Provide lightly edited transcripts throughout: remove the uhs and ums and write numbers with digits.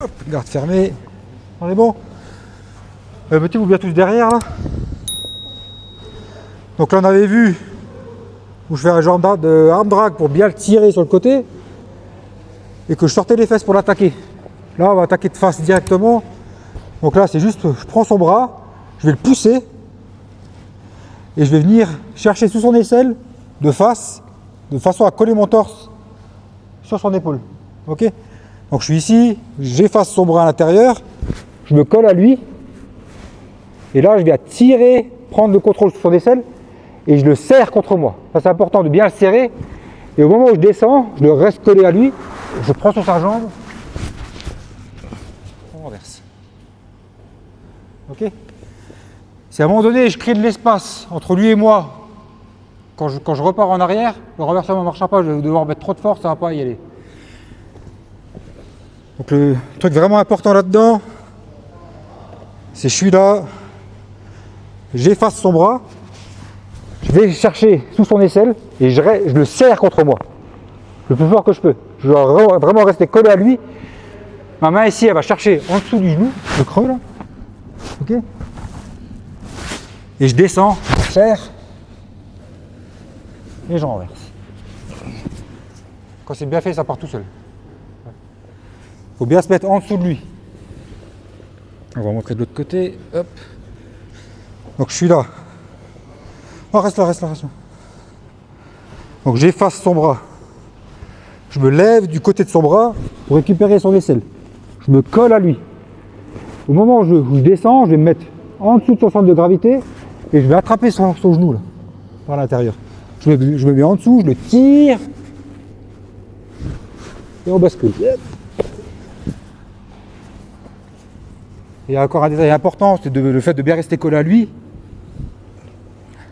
Hop, garde fermée. On est bon. Mettez-vous bien tous derrière là. Donc là on avait vu où je fais un genre de arm drag pour bien le tirer sur le côté et que je sortais les fesses pour l'attaquer. Là on va attaquer de face directement. Donc là c'est juste, je prends son bras, je vais le pousser et je vais venir chercher sous son aisselle de face, de façon à coller mon torse sur son épaule. Ok? Donc je suis ici, j'efface son bras à l'intérieur, je me colle à lui et là je viens tirer, prendre le contrôle sur son aisselle et je le serre contre moi. Ça c'est important de bien le serrer et au moment où je descends, je le reste collé à lui, je prends sur sa jambe, on renverse. Ok? Si à un moment donné je crée de l'espace entre lui et moi, quand je repars en arrière, le renversement ne marchera pas, je vais devoir mettre trop de force, ça ne va pas y aller. Donc le truc vraiment important là-dedans, c'est je suis là, j'efface son bras, je vais chercher sous son aisselle et je le serre contre moi, le plus fort que je peux. Je dois vraiment rester collé à lui. Ma main ici, elle va chercher en dessous du genou, le creux là, ok. Et je descends, je serre et je renverse. Quand c'est bien fait, ça part tout seul. Il faut bien se mettre en dessous de lui. On va montrer de l'autre côté. Hop. Donc je suis là. Oh, reste là, reste là, reste là. Donc j'efface son bras. Je me lève du côté de son bras pour récupérer son aisselle. Je me colle à lui. Au moment où je descends, je vais me mettre en dessous de son centre de gravité et je vais attraper son genou là, par l'intérieur. Je me mets en dessous, je le tire et on bascule. Il y a encore un détail important, c'est le fait de bien rester collé à lui.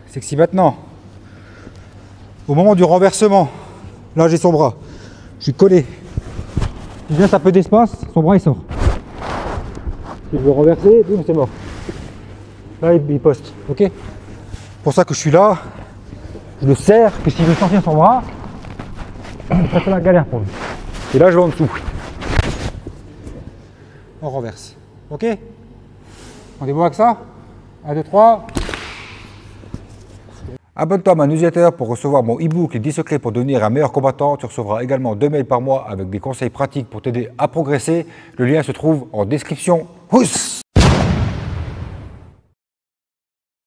C'est que si maintenant, au moment du renversement, là j'ai son bras, je suis collé, il laisse un peu d'espace, son bras il sort. Si je veux renverser, boum, c'est mort. Là il poste, ok? C'est pour ça que je suis là, je le serre, que si je veux sortir son bras, ça fait la galère pour lui. Et là je vais en dessous. On renverse. Ok? On est bon avec ça? 1, 2, 3. Abonne-toi à ma newsletter pour recevoir mon e-book Les 10 secrets pour devenir un meilleur combattant. Tu recevras également 2 mails par mois avec des conseils pratiques pour t'aider à progresser. Le lien se trouve en description. Pousse!